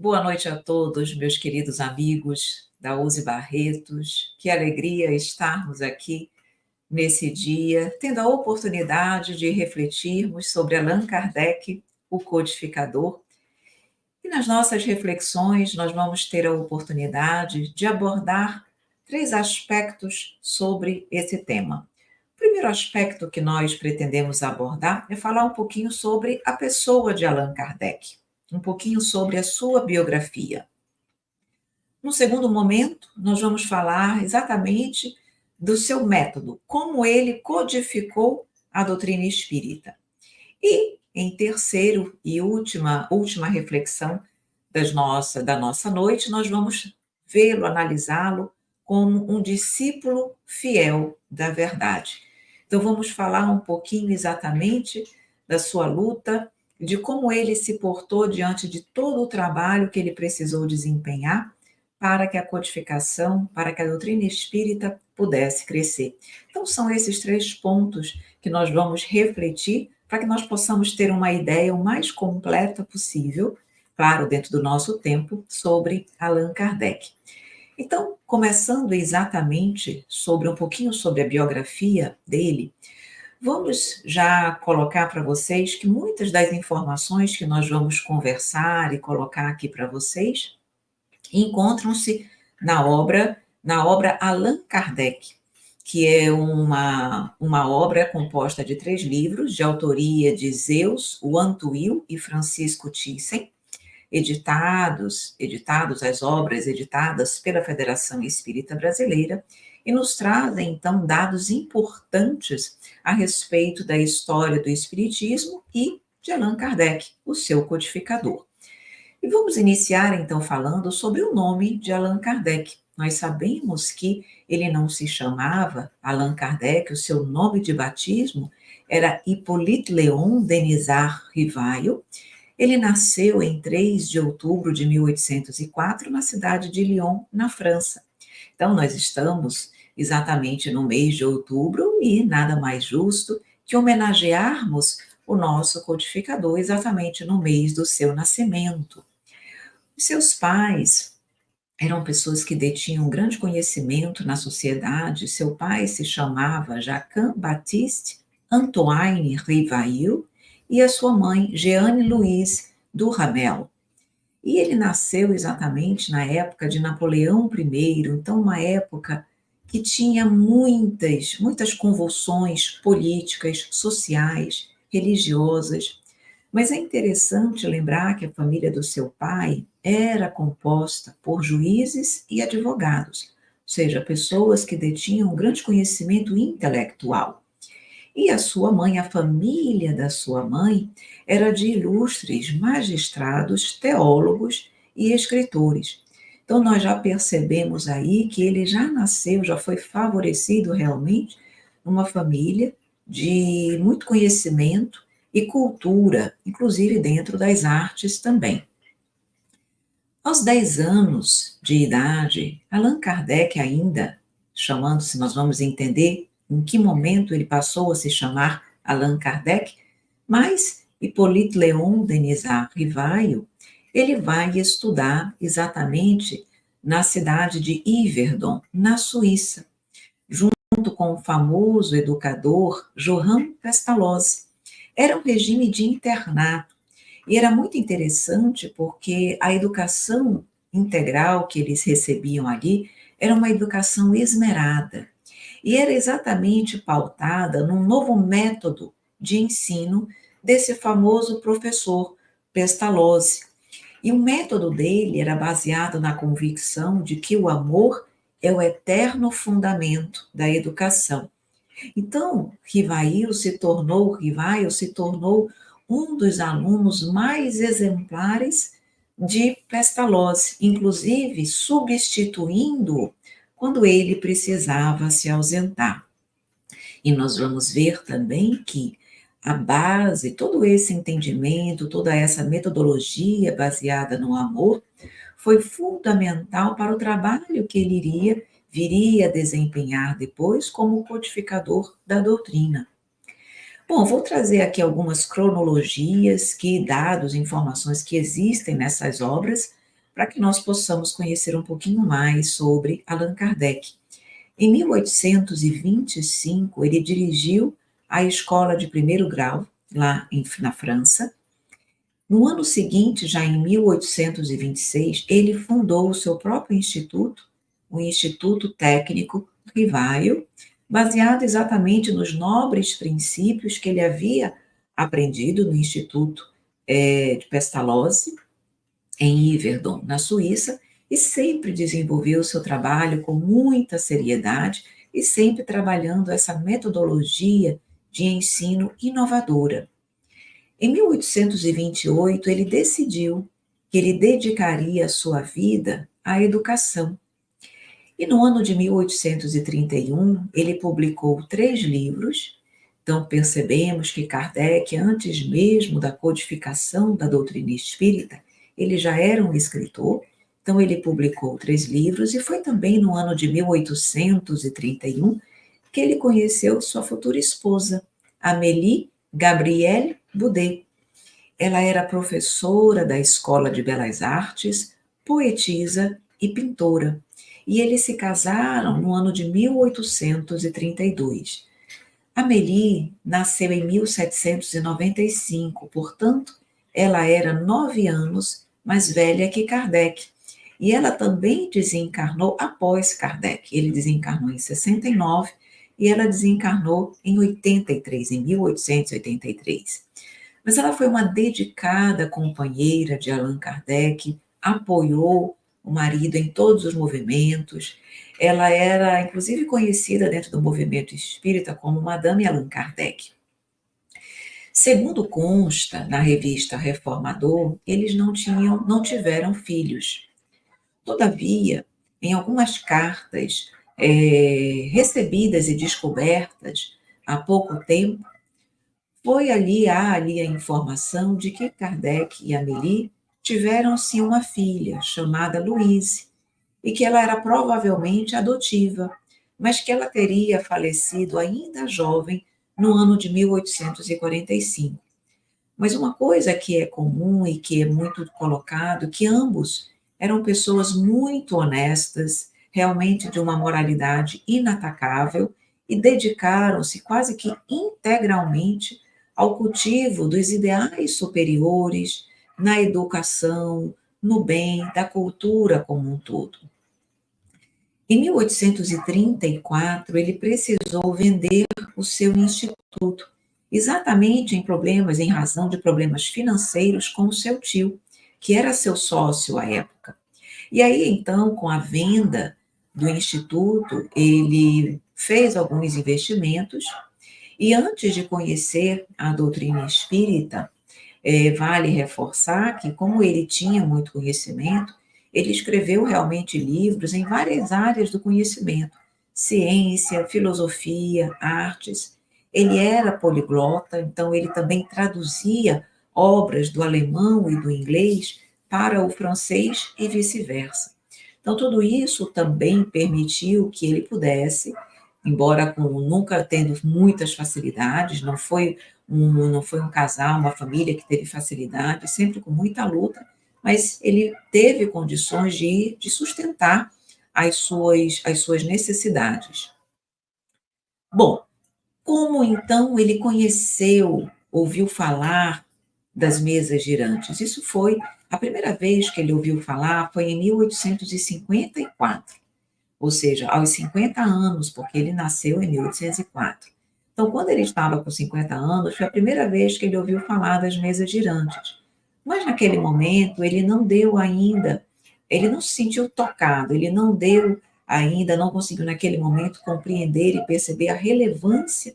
Boa noite a todos, meus queridos amigos da Uzi Barretos. Que alegria estarmos aqui nesse dia, tendo a oportunidade de refletirmos sobre Allan Kardec, o codificador. E nas nossas reflexões, nós vamos ter a oportunidade de abordar três aspectos sobre esse tema. O primeiro aspecto que nós pretendemos abordar é falar um pouquinho sobre a pessoa de Allan Kardec, um pouquinho sobre a sua biografia. No segundo momento, nós vamos falar exatamente do seu método, como ele codificou a doutrina espírita. E, em terceiro e última reflexão da nossa noite, nós vamos vê-lo, analisá-lo como um discípulo fiel da verdade. Então, vamos falar um pouquinho exatamente da sua luta, de como ele se portou diante de todo o trabalho que ele precisou desempenhar para que a codificação, para que a doutrina espírita pudesse crescer. Então, são esses três pontos que nós vamos refletir para que nós possamos ter uma ideia o mais completa possível, claro, dentro do nosso tempo, sobre Allan Kardec. Então, começando exatamente sobre um pouquinho sobre a biografia dele, vamos já colocar para vocês que muitas das informações que nós vamos conversar e colocar aqui para vocês encontram-se na obra Allan Kardec, que é uma obra composta de 3 livros, de autoria de Zeus, Wan Tuil e Francisco Thyssen, editados as obras editadas pela Federação Espírita Brasileira, e nos trazem, então, dados importantes a respeito da história do Espiritismo e de Allan Kardec, o seu codificador. E vamos iniciar, então, falando sobre o nome de Allan Kardec. Nós sabemos que ele não se chamava Allan Kardec, o seu nome de batismo era Hippolyte Léon Denisard Rivail. Ele nasceu em 3 de outubro de 1804, na cidade de Lyon, na França. Então, nós estamos exatamente no mês de outubro e nada mais justo que homenagearmos o nosso codificador exatamente no mês do seu nascimento. Os seus pais eram pessoas que detinham grande conhecimento na sociedade. Seu pai se chamava Jacques-Baptiste Antoine Rivail e a sua mãe, Jeanne Louise Duhamel. E ele nasceu exatamente na época de Napoleão I, então uma época que tinha muitas convulsões políticas, sociais, religiosas. Mas é interessante lembrar que a família do seu pai era composta por juízes e advogados, ou seja, pessoas que detinham um grande conhecimento intelectual. E a sua mãe, a família da sua mãe, era de ilustres magistrados, teólogos e escritores. Então, nós já percebemos aí que ele já nasceu, já foi favorecido realmente numa família de muito conhecimento e cultura, inclusive dentro das artes também. Aos 10 anos de idade, Allan Kardec ainda, chamando-se, nós vamos entender em que momento ele passou a se chamar Allan Kardec, mas Hippolyte Léon Denisard Rivail, ele vai estudar exatamente na cidade de Yverdon, na Suíça, junto com o famoso educador Johann Pestalozzi. Era um regime de internato e era muito interessante porque a educação integral que eles recebiam ali era uma educação esmerada e era exatamente pautada num novo método de ensino desse famoso professor Pestalozzi. E o método dele era baseado na convicção de que o amor é o eterno fundamento da educação. Então, Rivail se tornou um dos alunos mais exemplares de Pestalozzi, inclusive substituindo-o quando ele precisava se ausentar. E nós vamos ver também que a base, todo esse entendimento, toda essa metodologia baseada no amor, foi fundamental para o trabalho que ele viria a desempenhar depois como codificador da doutrina. Bom, vou trazer aqui algumas cronologias, dados, informações que existem nessas obras, para que nós possamos conhecer um pouquinho mais sobre Allan Kardec. Em 1825, ele dirigiu a escola de primeiro grau, na França. No ano seguinte, já em 1826, ele fundou o seu próprio instituto, o Instituto Técnico Rivaio, baseado exatamente nos nobres princípios que ele havia aprendido no Instituto de Pestalozzi, em Yverdon, na Suíça, e sempre desenvolveu o seu trabalho com muita seriedade e sempre trabalhando essa metodologia de ensino inovadora. Em 1828, ele decidiu que ele dedicaria a sua vida à educação. E no ano de 1831, ele publicou 3 livros. Então, percebemos que Kardec, antes mesmo da codificação da doutrina espírita, ele já era um escritor. Então, ele publicou 3 livros, e foi também no ano de 1831 que ele conheceu sua futura esposa, Amélie Gabrielle Boudet. Ela era professora da Escola de Belas Artes, poetisa e pintora. E eles se casaram no ano de 1832. Amélie nasceu em 1795, portanto, ela era 9 anos mais velha que Kardec. E ela também desencarnou após Kardec. Ele desencarnou em 69 e ela desencarnou em 83, em 1883. Mas ela foi uma dedicada companheira de Allan Kardec, apoiou o marido em todos os movimentos. Ela era, inclusive, conhecida dentro do movimento espírita como Madame Allan Kardec. Segundo consta na revista Reformador, eles não tiveram filhos. Todavia, em algumas cartas recebidas e descobertas há pouco tempo, há ali a informação de que Kardec e Amélie tiveram sim uma filha chamada Louise, e que ela era provavelmente adotiva, mas que ela teria falecido ainda jovem no ano de 1845. Mas uma coisa que é comum e que é muito colocado, que ambos eram pessoas muito honestas, realmente de uma moralidade inatacável, e dedicaram-se quase que integralmente ao cultivo dos ideais superiores, na educação, no bem, da cultura como um todo. Em 1834, ele precisou vender o seu instituto, exatamente em razão de problemas financeiros com o seu tio, que era seu sócio à época. E aí, então, com a venda do instituto, ele fez alguns investimentos, e antes de conhecer a doutrina espírita, vale reforçar que, como ele tinha muito conhecimento, ele escreveu realmente livros em várias áreas do conhecimento: ciência, filosofia, artes. Ele era poliglota, então ele também traduzia obras do alemão e do inglês para o francês e vice-versa. Então, tudo isso também permitiu que ele pudesse, embora nunca tendo muitas facilidades, não foi um casal, uma família que teve facilidade, sempre com muita luta, mas ele teve condições de sustentar as suas necessidades. Bom, como então ele ouviu falar das mesas girantes? Isso foi, a primeira vez que ele ouviu falar foi em 1854, ou seja, aos 50 anos, porque ele nasceu em 1804. Então, quando ele estava com 50 anos, foi a primeira vez que ele ouviu falar das mesas girantes. Mas naquele momento, ele não se sentiu tocado, ele não deu ainda, não conseguiu naquele momento compreender e perceber a relevância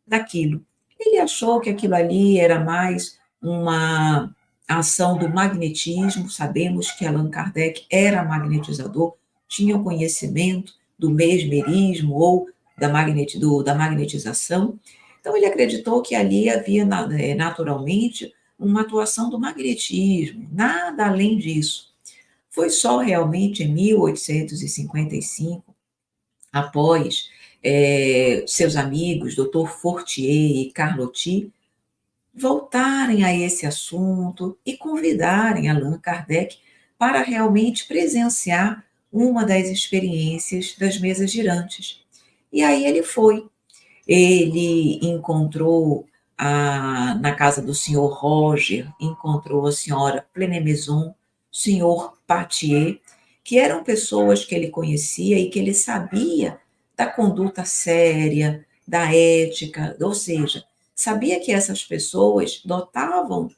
daquilo. Ele achou que aquilo ali era mais uma ação do magnetismo. Sabemos que Allan Kardec era magnetizador, tinha o conhecimento do mesmerismo ou da magnetização. Então, ele acreditou que ali havia naturalmente uma atuação do magnetismo, nada além disso. Foi só realmente em 1855, após seus amigos, Dr. Fortier e Carlotti, voltarem a esse assunto e convidarem Allan Kardec para realmente presenciar uma das experiências das mesas girantes. E aí ele foi. Ele encontrou na casa do senhor Roger, encontrou a senhora Plenemaison, senhor Patier, que eram pessoas que ele conhecia e que ele sabia da conduta séria, da ética, ou seja, sabia que essas pessoas dotavam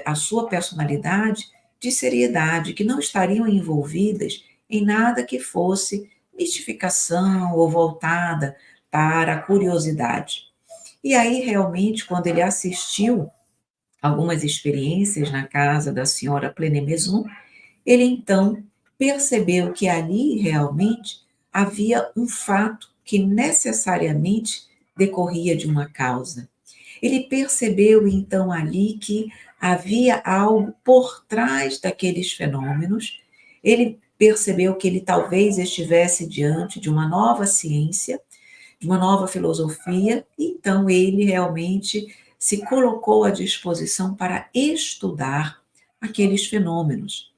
a sua personalidade de seriedade, que não estariam envolvidas em nada que fosse mistificação ou voltada para a curiosidade. E aí, realmente, quando ele assistiu algumas experiências na casa da senhora Plenemaison, ele então percebeu que ali realmente havia um fato que necessariamente decorria de uma causa. Ele percebeu então ali que havia algo por trás daqueles fenômenos. Ele percebeu que ele talvez estivesse diante de uma nova ciência, de uma nova filosofia, então ele realmente se colocou à disposição para estudar aqueles fenômenos.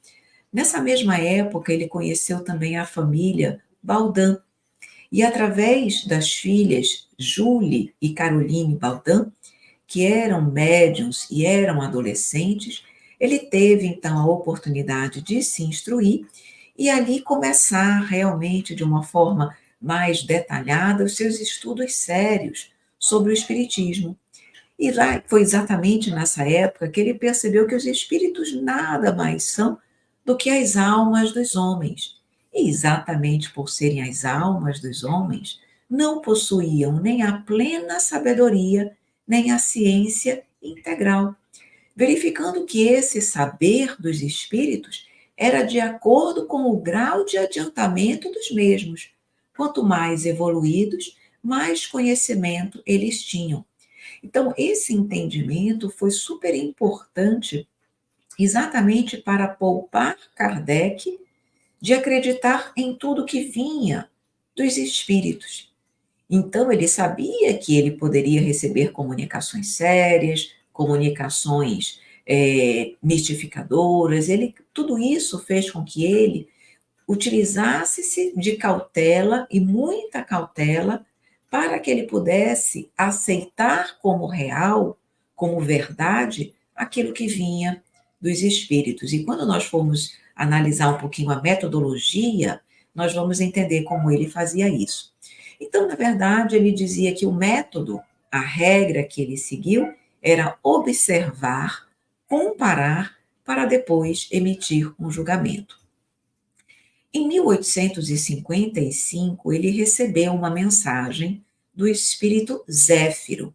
Nessa mesma época, ele conheceu também a família Baudin, e através das filhas Julie e Caroline Baudin, que eram médiums e eram adolescentes, ele teve então a oportunidade de se instruir e ali começar realmente de uma forma mais detalhada os seus estudos sérios sobre o espiritismo. E lá foi exatamente nessa época que ele percebeu que os espíritos nada mais são do que as almas dos homens. E exatamente por serem as almas dos homens, não possuíam nem a plena sabedoria, nem a ciência integral, verificando que esse saber dos espíritos era de acordo com o grau de adiantamento dos mesmos. Quanto mais evoluídos, mais conhecimento eles tinham. Então, esse entendimento foi super importante exatamente para poupar Kardec de acreditar em tudo que vinha dos espíritos. Então, ele sabia que ele poderia receber comunicações sérias, comunicações mistificadoras, tudo isso fez com que ele utilizasse-se de cautela e muita cautela para que ele pudesse aceitar como real, como verdade, aquilo que vinha dos espíritos. E quando nós formos analisar um pouquinho a metodologia, nós vamos entender como ele fazia isso. Então, na verdade, ele dizia que o método, a regra que ele seguiu, era observar, comparar, para depois emitir um julgamento. Em 1855, ele recebeu uma mensagem do espírito Zéfiro.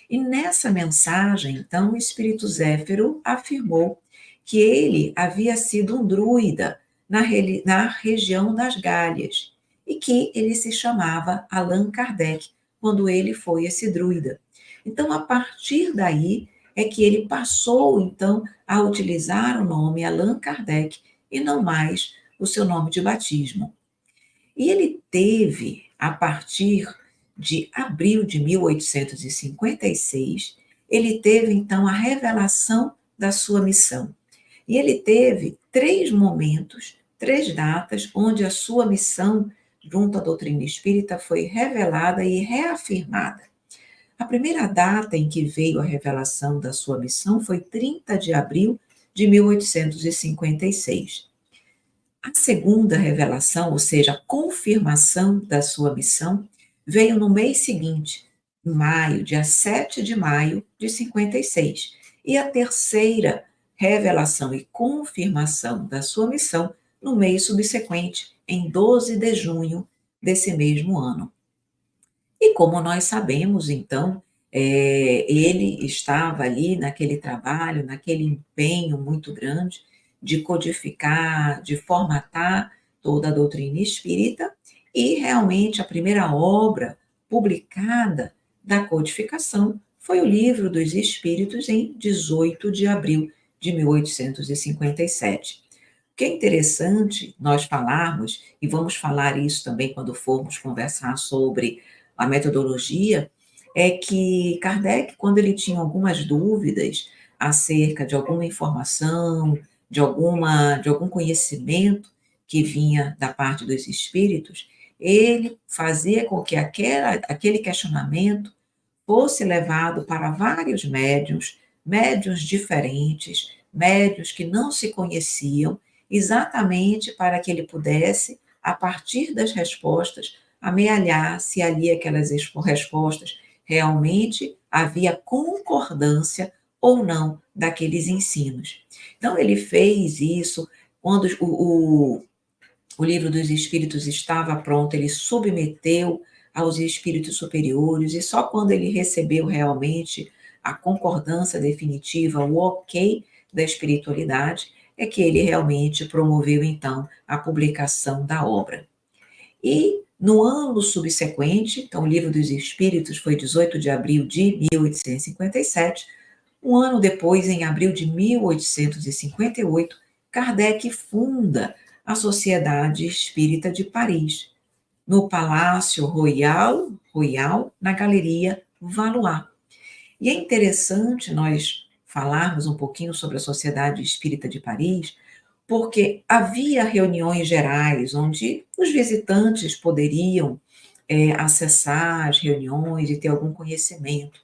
E nessa mensagem, então, o espírito Zéfiro afirmou que ele havia sido um druida na região das Gálias e que ele se chamava Allan Kardec, quando ele foi esse druida. Então, a partir daí, é que ele passou, então, a utilizar o nome Allan Kardec e não mais o seu nome de batismo. E ele teve, a partir de abril de 1856, ele teve então a revelação da sua missão. E ele teve 3 momentos, 3 datas, onde a sua missão junto à doutrina espírita foi revelada e reafirmada. A primeira data em que veio a revelação da sua missão foi 30 de abril de 1856. A segunda revelação, ou seja, a confirmação da sua missão, veio no mês seguinte, em maio, dia 7 de maio de 56. E a terceira revelação e confirmação da sua missão no mês subsequente, em 12 de junho desse mesmo ano. E como nós sabemos, então, ele estava ali naquele trabalho, naquele empenho muito grande de codificar, de formatar toda a doutrina espírita, e realmente a primeira obra publicada da codificação foi o Livro dos Espíritos, em 18 de abril de 1857. O que é interessante nós falarmos, e vamos falar isso também quando formos conversar sobre a metodologia, é que Kardec, quando ele tinha algumas dúvidas acerca de alguma informação, de algum conhecimento que vinha da parte dos espíritos, ele fazia com que aquele questionamento fosse levado para vários médiuns, médiuns diferentes, médiuns que não se conheciam, exatamente para que ele pudesse, a partir das respostas, amealhar se ali aquelas respostas realmente havia concordância ou não daqueles ensinos. Então, ele fez isso quando o livro dos Espíritos estava pronto, ele submeteu aos espíritos superiores, e só quando ele recebeu realmente a concordância definitiva, o ok da espiritualidade, é que ele realmente promoveu, então, a publicação da obra. E no ano subsequente, então o Livro dos Espíritos foi 18 de abril de 1857, um ano depois, em abril de 1858, Kardec funda a Sociedade Espírita de Paris, no Palácio Royal, na Galeria Valois. E é interessante nós falarmos um pouquinho sobre a Sociedade Espírita de Paris, porque havia reuniões gerais onde os visitantes poderiam acessar as reuniões e ter algum conhecimento.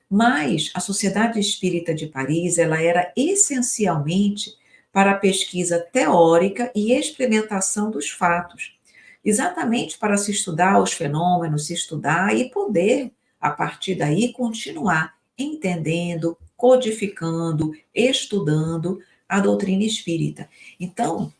Mas a Sociedade Espírita de Paris, ela era essencialmente para a pesquisa teórica e experimentação dos fatos, exatamente para se estudar os fenômenos, se estudar e poder, a partir daí, continuar entendendo, codificando, estudando a doutrina espírita. Então,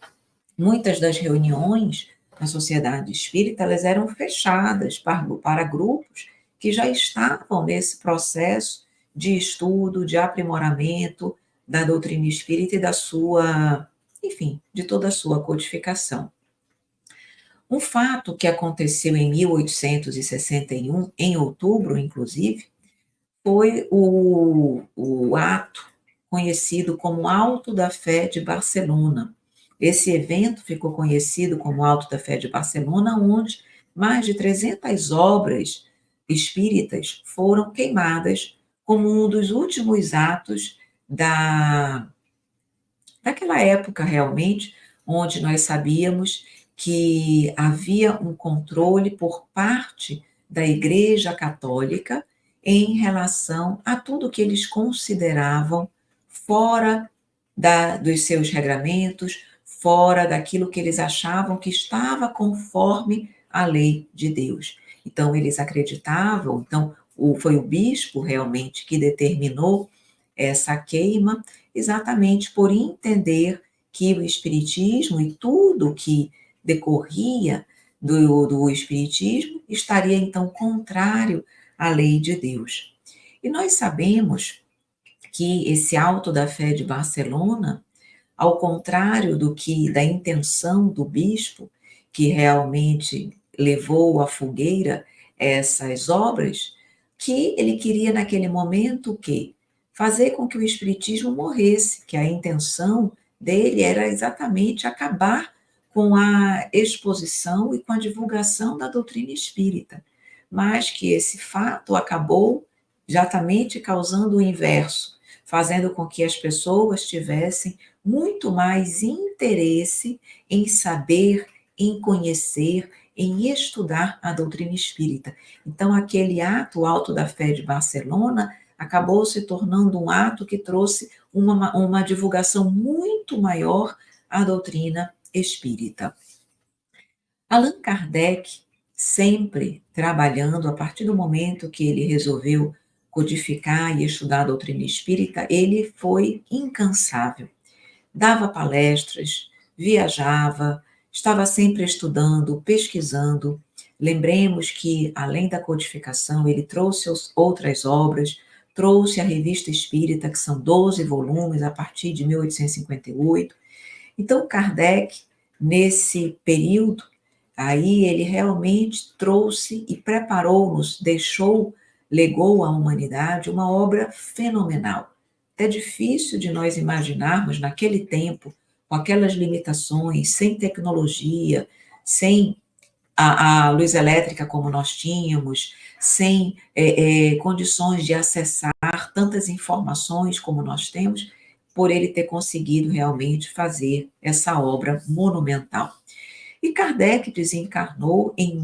muitas das reuniões na sociedade espírita, elas eram fechadas para grupos que já estavam nesse processo de estudo, de aprimoramento da doutrina espírita e da sua, enfim, de toda a sua codificação. Um fato que aconteceu em 1861, em outubro, inclusive, foi o ato conhecido como Alto da Fé de Barcelona. Esse evento ficou conhecido como Alto da Fé de Barcelona, onde mais de 300 obras espíritas foram queimadas como um dos últimos atos daquela época, realmente, onde nós sabíamos que havia um controle por parte da Igreja Católica em relação a tudo que eles consideravam fora dos seus regramentos, fora daquilo que eles achavam que estava conforme a lei de Deus. Então, eles acreditavam, então, foi o bispo realmente que determinou essa queima, exatamente por entender que o Espiritismo e tudo que decorria do Espiritismo estaria, então, contrário à lei de Deus. E nós sabemos que esse Alto da Fé de Barcelona, ao contrário da intenção do bispo, que realmente levou à fogueira essas obras, que ele queria naquele momento o quê? Fazer com que o espiritismo morresse, que a intenção dele era exatamente acabar com a exposição e com a divulgação da doutrina espírita, mas que esse fato acabou exatamente causando o inverso, fazendo com que as pessoas tivessem muito mais interesse em saber, em conhecer, em estudar a doutrina espírita. Então, aquele ato, o Alto da Fé de Barcelona, acabou se tornando um ato que trouxe uma divulgação muito maior à doutrina espírita. Allan Kardec, sempre trabalhando, a partir do momento que ele resolveu codificar e estudar a doutrina espírita, ele foi incansável. Dava palestras, viajava, estava sempre estudando, pesquisando. Lembremos que, além da codificação, ele trouxe outras obras, trouxe a Revista Espírita, que são 12 volumes, a partir de 1858. Então, Kardec, nesse período, aí ele realmente trouxe e preparou-nos, legou à humanidade uma obra fenomenal. É difícil de nós imaginarmos naquele tempo, com aquelas limitações, sem tecnologia, sem a luz elétrica como nós tínhamos, sem condições de acessar tantas informações como nós temos, por ele ter conseguido realmente fazer essa obra monumental. E Kardec desencarnou em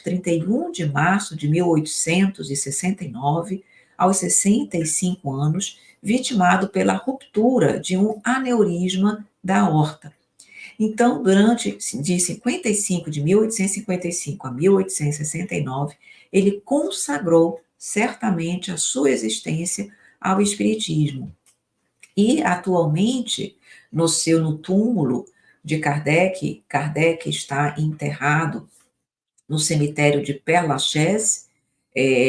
31 de março de 1869, aos 65 anos, vitimado pela ruptura de um aneurisma da aorta. Então, durante de 55, de 1855 a 1869, ele consagrou certamente a sua existência ao espiritismo. E atualmente, no túmulo de Kardec, Kardec está enterrado no cemitério de Père-Lachaise,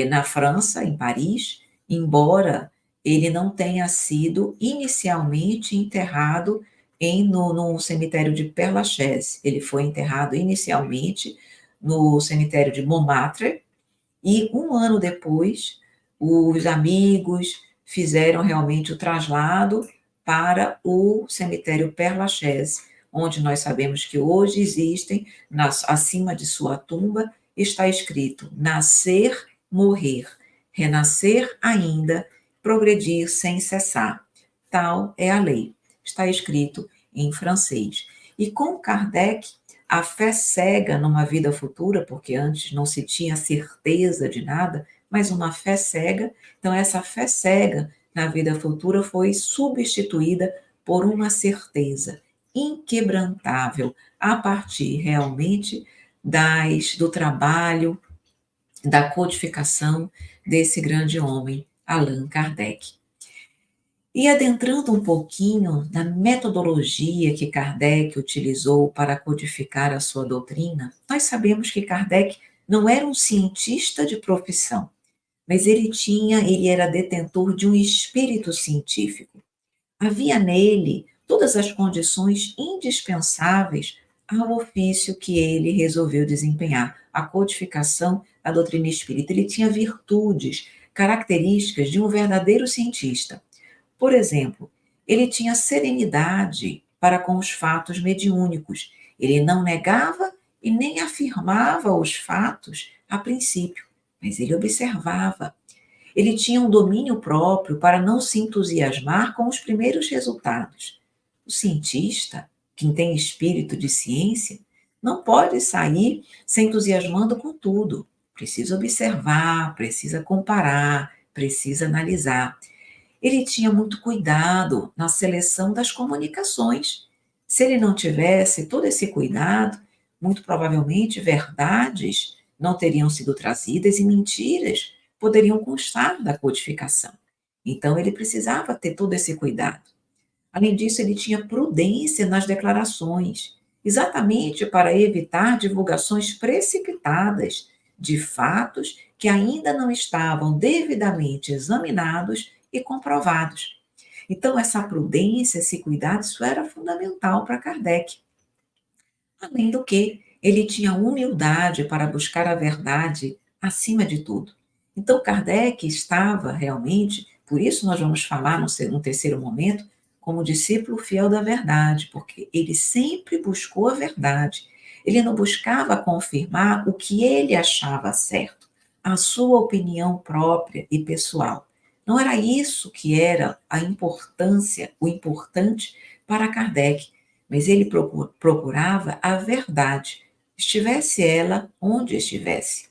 na França, em Paris, embora ele não tenha sido inicialmente enterrado no cemitério de Père-Lachaise. Ele foi enterrado inicialmente no cemitério de Montmartre, e um ano depois, os amigos fizeram realmente o traslado para o cemitério Père-Lachaise, onde nós sabemos que hoje existem, acima de sua tumba, está escrito: nascer, morrer, renascer ainda, progredir sem cessar. Tal é a lei. Está escrito em francês. E com Kardec, a fé cega numa vida futura, porque antes não se tinha certeza de nada, mas uma fé cega. Então, essa fé cega na vida futura foi substituída por uma certeza inquebrantável, a partir realmente do trabalho, da codificação desse grande homem, Allan Kardec. E adentrando um pouquinho na metodologia que Kardec utilizou para codificar a sua doutrina, nós sabemos que Kardec não era um cientista de profissão, mas ele era detentor de um espírito científico. Havia nele todas as condições indispensáveis ao ofício que ele resolveu desempenhar, a codificação da doutrina espírita. Ele tinha virtudes, características de um verdadeiro cientista. Por exemplo, ele tinha serenidade para com os fatos mediúnicos. Ele não negava e nem afirmava os fatos a princípio, mas ele observava. Ele tinha um domínio próprio para não se entusiasmar com os primeiros resultados. O cientista, quem tem espírito de ciência, não pode sair se entusiasmando com tudo. Precisa observar, precisa comparar, precisa analisar. Ele tinha muito cuidado na seleção das comunicações. Se ele não tivesse todo esse cuidado, muito provavelmente verdades não teriam sido trazidas e mentiras poderiam constar da codificação. Então, ele precisava ter todo esse cuidado. Além disso, ele tinha prudência nas declarações, exatamente para evitar divulgações precipitadas de fatos que ainda não estavam devidamente examinados e comprovados. Então, essa prudência, esse cuidado, isso era fundamental para Kardec. Além do que, ele tinha humildade para buscar a verdade acima de tudo. Então, Kardec estava realmente, por isso nós vamos falar no terceiro momento, como discípulo fiel da verdade, porque ele sempre buscou a verdade. Ele não buscava confirmar o que ele achava certo, a sua opinião própria e pessoal. Não era isso que era a importância, o importante para Kardec, mas ele procurava a verdade, estivesse ela onde estivesse.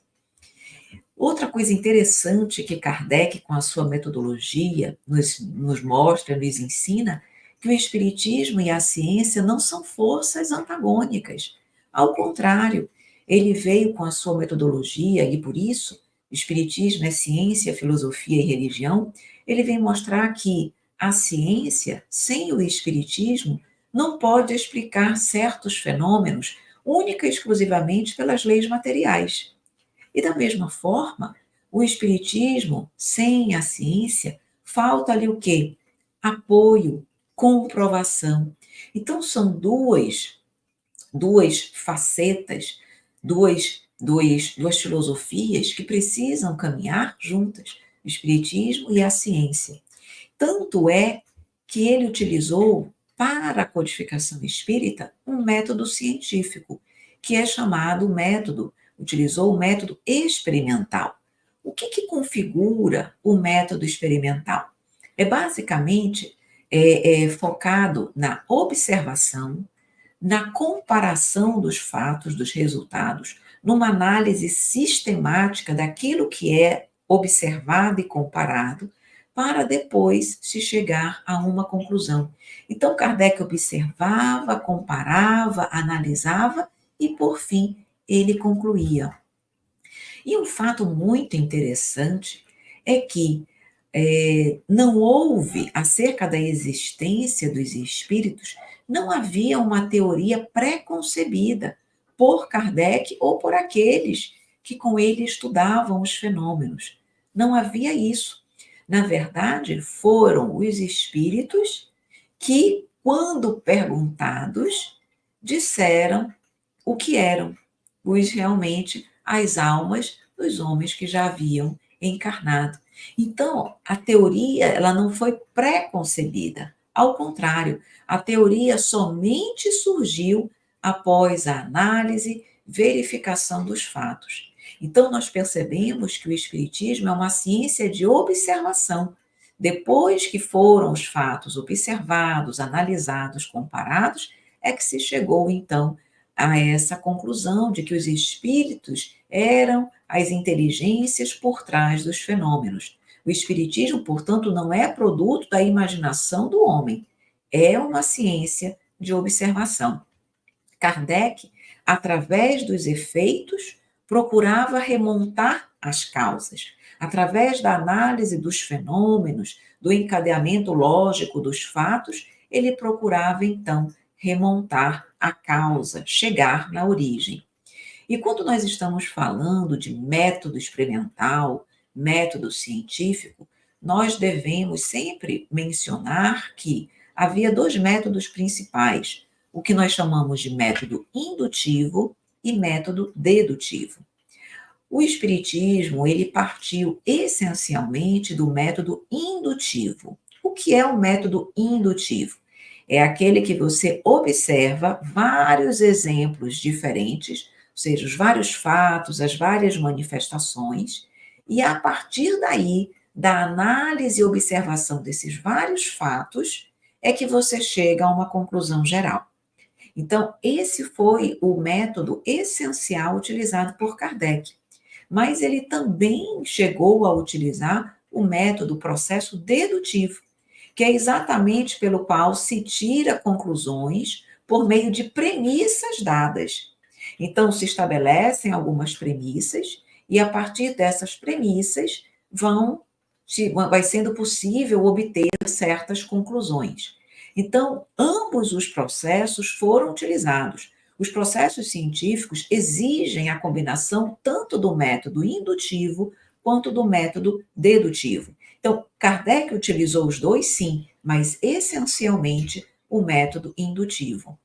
Outra coisa interessante que Kardec, com a sua metodologia, nos mostra, nos ensina, que o Espiritismo e a ciência não são forças antagônicas. Ao contrário, ele veio com a sua metodologia, e por isso, o Espiritismo é ciência, filosofia e religião, ele vem mostrar que a ciência, sem o Espiritismo, não pode explicar certos fenômenos única e exclusivamente pelas leis materiais. E da mesma forma, o espiritismo, sem a ciência, falta-lhe o quê? Apoio, comprovação. Então, são duas facetas, duas filosofias que precisam caminhar juntas, o espiritismo e a ciência. Tanto é que ele utilizou, para a codificação espírita, um método científico, que é chamado utilizou o método experimental. O que configura o método experimental? É basicamente focado na observação, na comparação dos fatos, dos resultados, numa análise sistemática daquilo que é observado e comparado, para depois se chegar a uma conclusão. Então, Kardec observava, comparava, analisava e, por fim, ele concluía. E um fato muito interessante é que não houve, acerca da existência dos espíritos, não havia uma teoria pré-concebida por Kardec ou por aqueles que com ele estudavam os fenômenos. Não havia isso. Na verdade, foram os espíritos que, quando perguntados, disseram o que eram realmente as almas dos homens que já haviam encarnado. Então, a teoria ela não foi pré-concebida. Ao contrário, a teoria somente surgiu após a análise, verificação dos fatos. Então, nós percebemos que o Espiritismo é uma ciência de observação. Depois que foram os fatos observados, analisados, comparados, é que se chegou, então, a essa conclusão de que os espíritos eram as inteligências por trás dos fenômenos. O espiritismo, portanto, não é produto da imaginação do homem, é uma ciência de observação. Kardec, através dos efeitos, procurava remontar as causas. Através da análise dos fenômenos, do encadeamento lógico dos fatos, ele procurava, então, remontar a causa, chegar na origem. E quando nós estamos falando de método experimental, método científico, nós devemos sempre mencionar que havia dois métodos principais, o que nós chamamos de método indutivo e método dedutivo. O espiritismo, ele partiu essencialmente do método indutivo. O que é o método indutivo? É aquele que você observa vários exemplos diferentes, ou seja, os vários fatos, as várias manifestações, e a partir daí, da análise e observação desses vários fatos, é que você chega a uma conclusão geral. Então, esse foi o método essencial utilizado por Kardec. Mas ele também chegou a utilizar o método, o processo dedutivo, que é exatamente pelo qual se tira conclusões por meio de premissas dadas. Então, se estabelecem algumas premissas, e a partir dessas premissas vai sendo possível obter certas conclusões. Então, ambos os processos foram utilizados. Os processos científicos exigem a combinação tanto do método indutivo quanto do método dedutivo. Então, Kardec utilizou os dois, sim, mas essencialmente o método indutivo.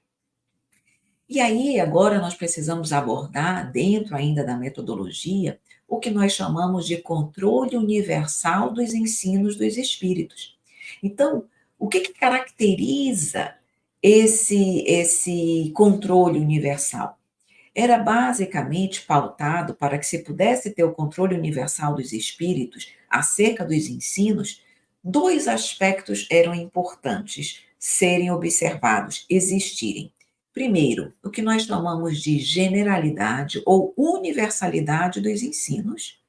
E aí, agora nós precisamos abordar, dentro ainda da metodologia, o que nós chamamos de controle universal dos ensinos dos espíritos. Então, o que caracteriza esse controle universal? Era basicamente pautado para que se pudesse ter o controle universal dos espíritos acerca dos ensinos, dois aspectos eram importantes serem observados, existirem. Primeiro, o que nós chamamos de generalidade ou universalidade dos ensinos,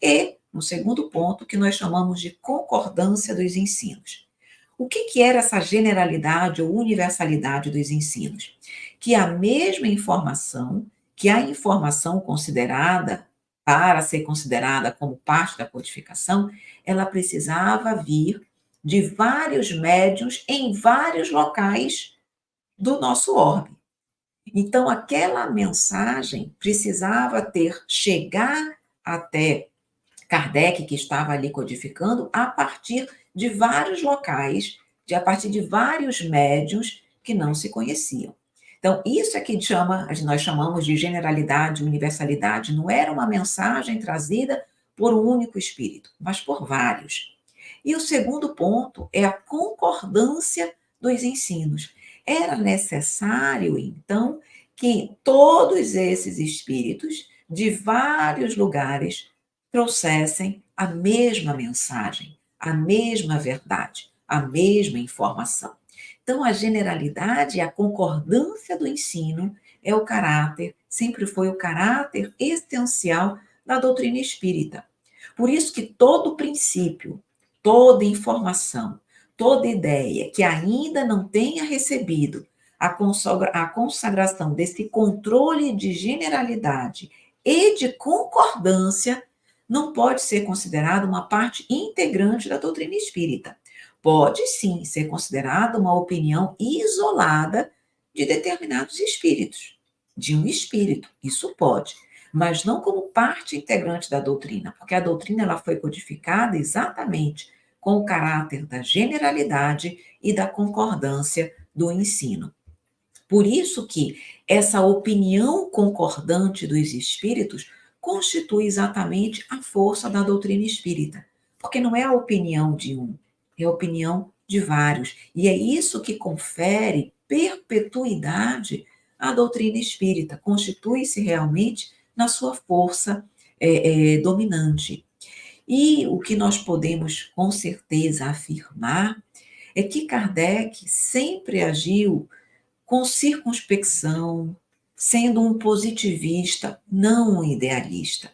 e, no segundo ponto, o que nós chamamos de concordância dos ensinos. O que era essa generalidade ou universalidade dos ensinos? Que a mesma informação, que a informação considerada, para ser considerada como parte da codificação, ela precisava vir de vários médiuns em vários locais do nosso orbe. Então, aquela mensagem precisava chegar até Kardec, que estava ali codificando, a partir de vários locais, a partir de vários médiuns que não se conheciam. Então, isso é que nós chamamos de generalidade, universalidade. Não era uma mensagem trazida por um único espírito, mas por vários. E o segundo ponto é a concordância dos ensinos. Era necessário, então, que todos esses espíritos, de vários lugares, trouxessem a mesma mensagem, a mesma verdade. a mesma informação. Então, a generalidade e a concordância do ensino é o caráter, sempre foi o caráter essencial da doutrina espírita. Por isso que todo princípio, toda informação, toda ideia que ainda não tenha recebido a consagração desse controle de generalidade e de concordância não pode ser considerada uma parte integrante da doutrina espírita. Pode sim ser considerada uma opinião isolada de determinados espíritos, de um espírito, isso pode, mas não como parte integrante da doutrina, porque a doutrina ela foi codificada exatamente com o caráter da generalidade e da concordância do ensino. Por isso que essa opinião concordante dos espíritos constitui exatamente a força da doutrina espírita, porque não é a opinião de um, é a opinião de vários. E é isso que confere perpetuidade à doutrina espírita, constitui-se realmente na sua força dominante. E o que nós podemos com certeza afirmar é que Kardec sempre agiu com circunspecção, sendo um positivista, não um idealista.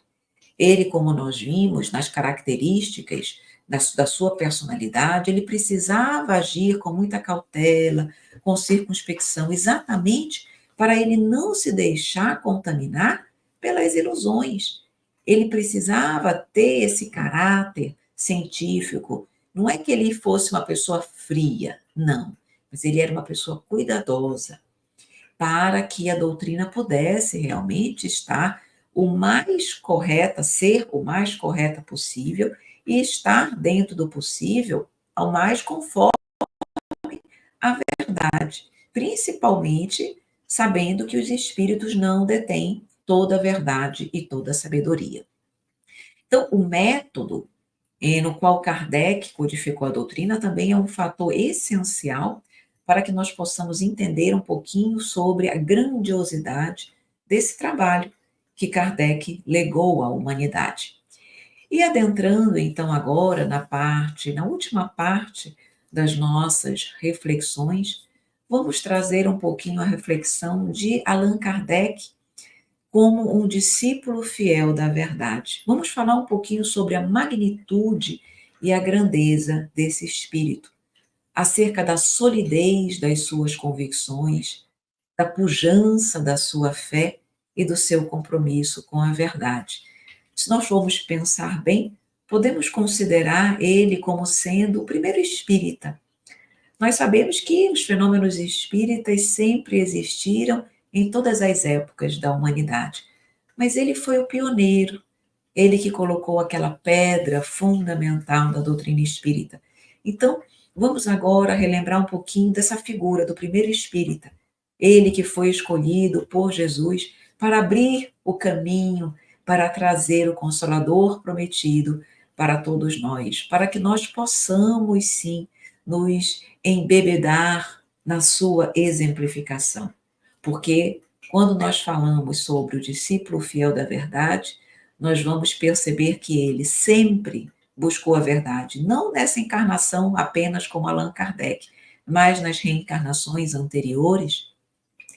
Ele, como nós vimos nas características da sua personalidade, ele precisava agir com muita cautela, com circunspecção, exatamente para ele não se deixar contaminar pelas ilusões. Ele precisava ter esse caráter científico. Não é que ele fosse uma pessoa fria, não, mas ele era uma pessoa cuidadosa, para que a doutrina pudesse realmente estar o mais correta, ser o mais correta possível e estar dentro do possível ao mais conforme a verdade, principalmente sabendo que os espíritos não detêm toda a verdade e toda a sabedoria. Então, o método no qual Kardec codificou a doutrina também é um fator essencial para que nós possamos entender um pouquinho sobre a grandiosidade desse trabalho que Kardec legou à humanidade. E adentrando então agora na última parte das nossas reflexões, vamos trazer um pouquinho a reflexão de Allan Kardec como um discípulo fiel da verdade. Vamos falar um pouquinho sobre a magnitude e a grandeza desse espírito, acerca da solidez das suas convicções, da pujança da sua fé e do seu compromisso com a verdade. Se nós formos pensar bem, podemos considerar ele como sendo o primeiro espírita. Nós sabemos que os fenômenos espíritas sempre existiram em todas as épocas da humanidade, mas ele foi o pioneiro, ele que colocou aquela pedra fundamental da doutrina espírita. Então, vamos agora relembrar um pouquinho dessa figura do primeiro espírita, ele que foi escolhido por Jesus para abrir o caminho, para trazer o Consolador prometido para todos nós, para que nós possamos, sim, nos embebedar na sua exemplificação. Porque quando nós falamos sobre o discípulo fiel da verdade, nós vamos perceber que ele sempre buscou a verdade, não nessa encarnação apenas como Allan Kardec, mas nas reencarnações anteriores,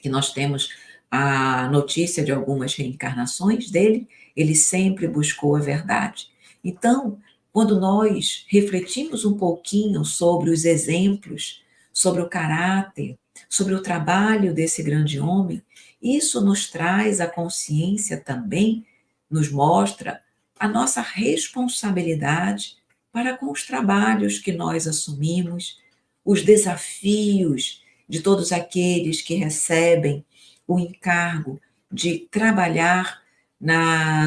que nós temos a notícia de algumas reencarnações dele, ele sempre buscou a verdade. Então, quando nós refletimos um pouquinho sobre os exemplos, sobre o caráter, sobre o trabalho desse grande homem, isso nos traz a consciência também, nos mostra a nossa responsabilidade para com os trabalhos que nós assumimos, os desafios de todos aqueles que recebem o encargo de trabalhar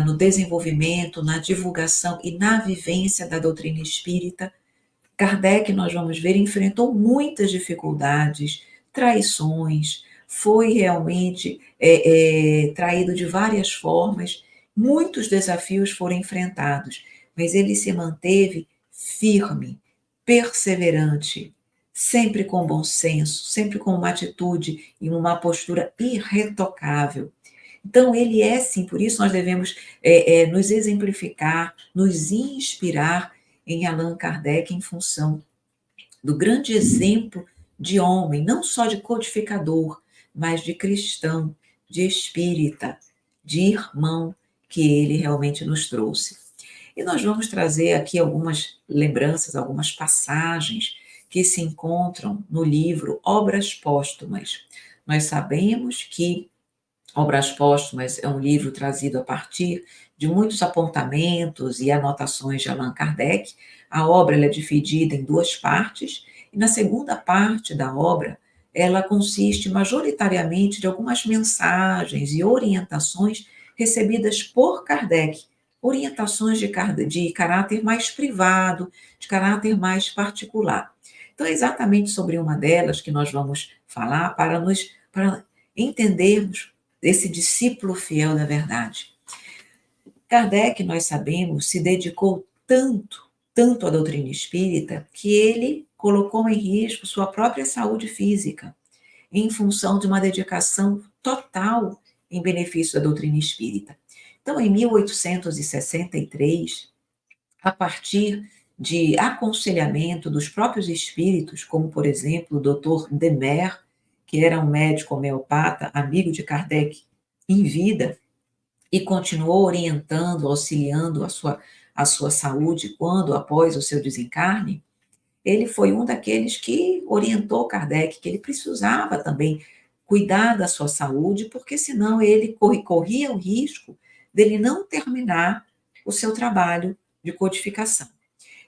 no desenvolvimento, na divulgação e na vivência da doutrina espírita. Kardec, nós vamos ver, enfrentou muitas dificuldades, traições, foi realmente traído de várias formas, muitos desafios foram enfrentados, mas ele se manteve firme, perseverante, sempre com bom senso, sempre com uma atitude e uma postura irretocável. Então, ele é sim, por isso nós devemos nos exemplificar, nos inspirar em Allan Kardec em função do grande exemplo de homem, não só de codificador, mas de cristão, de espírita, de irmão que ele realmente nos trouxe. E nós vamos trazer aqui algumas lembranças, algumas passagens que se encontram no livro Obras Póstumas. Nós sabemos que Obras Póstumas é um livro trazido a partir de muitos apontamentos e anotações de Allan Kardec. A obra ela é dividida em duas partes, e na segunda parte da obra, ela consiste majoritariamente de algumas mensagens e orientações recebidas por Kardec, orientações de caráter mais privado, de caráter mais particular. Então, é exatamente sobre uma delas que nós vamos falar para entendermos desse discípulo fiel da verdade. Kardec, nós sabemos, se dedicou tanto à doutrina espírita, que ele colocou em risco sua própria saúde física, em função de uma dedicação total em benefício da doutrina espírita. Então, em 1863, a partir de aconselhamento dos próprios espíritos, como, por exemplo, o Dr. Demer, que era um médico homeopata, amigo de Kardec em vida, e continuou orientando, auxiliando a sua saúde quando, após o seu desencarne, ele foi um daqueles que orientou Kardec que ele precisava também cuidar da sua saúde, porque senão ele corria o risco dele não terminar o seu trabalho de codificação.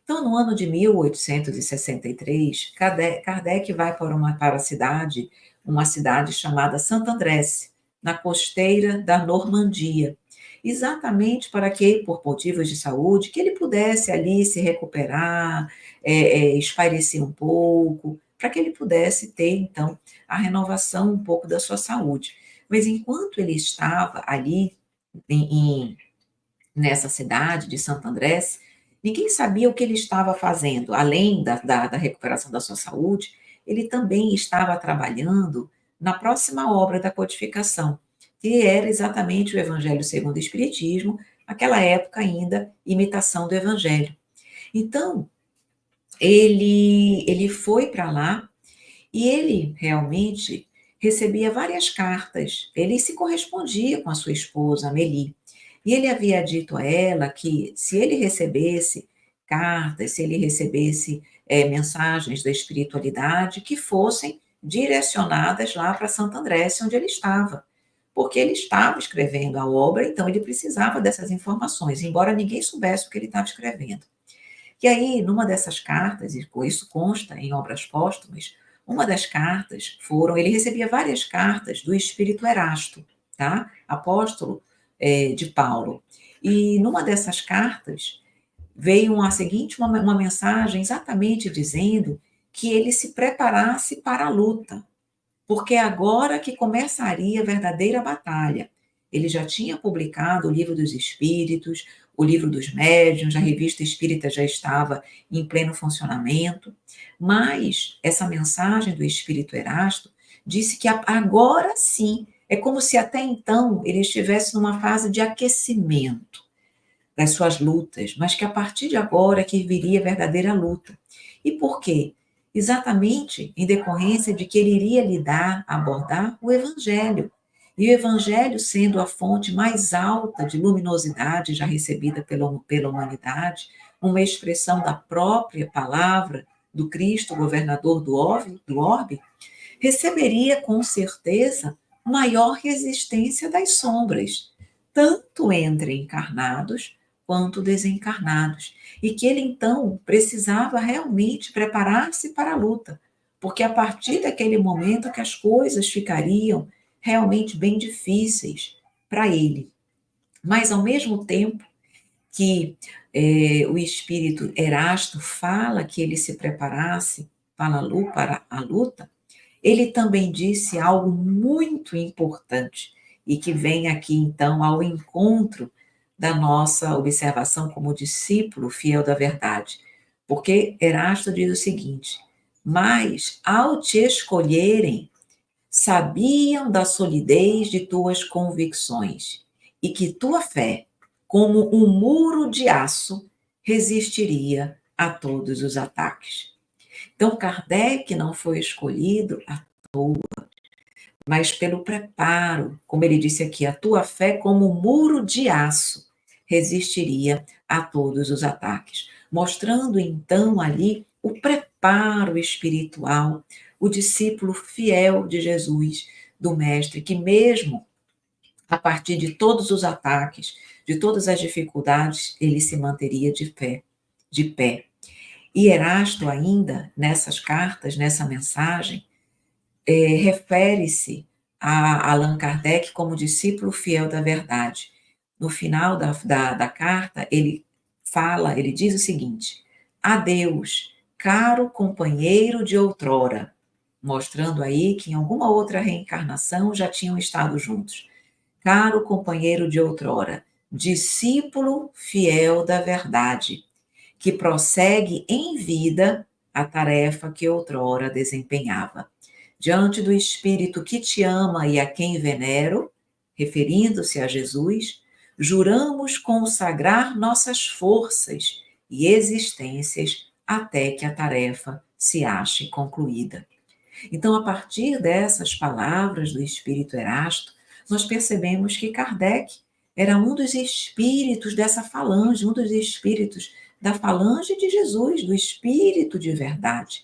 Então, no ano de 1863, Kardec vai para a cidade, uma cidade chamada Santo Andrés, na costeira da Normandia, exatamente para que, por motivos de saúde, que ele pudesse ali se recuperar, espairecer um pouco, para que ele pudesse ter, então, a renovação um pouco da sua saúde. Mas enquanto ele estava ali, em nessa cidade de Santo Andrés, ninguém sabia o que ele estava fazendo. Além da recuperação da sua saúde, ele também estava trabalhando na próxima obra da codificação, que era exatamente o Evangelho segundo o Espiritismo, aquela época ainda, imitação do Evangelho. Então, ele foi para lá e ele realmente recebia várias cartas. Ele se correspondia com a sua esposa, Amélie. E ele havia dito a ela que se ele recebesse cartas, se ele recebesse mensagens da espiritualidade, que fossem direcionadas lá para Santo Andrés, onde ele estava. Porque ele estava escrevendo a obra, então ele precisava dessas informações, embora ninguém soubesse o que ele estava escrevendo. E aí, numa dessas cartas, e isso consta em Obras Póstumas, uma das cartas ele recebia várias cartas do espírito Erasto, tá? Apóstolo de Paulo. E numa dessas cartas veio uma mensagem exatamente dizendo que ele se preparasse para a luta, porque é agora que começaria a verdadeira batalha. Ele já tinha publicado o Livro dos Espíritos, o Livro dos Médiuns, a Revista Espírita já estava em pleno funcionamento, mas essa mensagem do Espírito Erasto disse que agora sim, é como se até então ele estivesse numa fase de aquecimento das suas lutas, mas que a partir de agora é que viria a verdadeira luta. E por quê? Exatamente em decorrência de que ele iria abordar o Evangelho. E o Evangelho sendo a fonte mais alta de luminosidade já recebida pela humanidade, uma expressão da própria palavra do Cristo, governador do orbe, receberia com certeza maior resistência das sombras, tanto entre encarnados quanto desencarnados, e que ele então precisava realmente preparar-se para a luta, porque a partir daquele momento que as coisas ficariam realmente bem difíceis para ele. Mas ao mesmo tempo que o espírito Erasto fala que ele se preparasse para a luta, ele também disse algo muito importante e que vem aqui então ao encontro da nossa observação como discípulo fiel da verdade. Porque Erasto diz o seguinte: mas ao te escolherem, sabiam da solidez de tuas convicções e que tua fé, como um muro de aço, resistiria a todos os ataques. Então, Kardec não foi escolhido à toa, mas pelo preparo, como ele disse aqui, a tua fé como um muro de aço resistiria a todos os ataques, mostrando então ali o preparo espiritual, o discípulo fiel de Jesus, do Mestre, que mesmo a partir de todos os ataques, de todas as dificuldades, ele se manteria de pé. E Erasto ainda, nessas cartas, nessa mensagem, refere-se a Allan Kardec como discípulo fiel da verdade. No final da carta, ele diz o seguinte: adeus, caro companheiro de outrora, mostrando aí que em alguma outra reencarnação já tinham estado juntos. Caro companheiro de outrora, discípulo fiel da verdade, que prossegue em vida a tarefa que outrora desempenhava. Diante do Espírito que te ama e a quem venero, referindo-se a Jesus, juramos consagrar nossas forças e existências até que a tarefa se ache concluída. Então, a partir dessas palavras do Espírito Erasto, nós percebemos que Kardec era um dos espíritos dessa falange, um dos espíritos da falange de Jesus, do Espírito de verdade.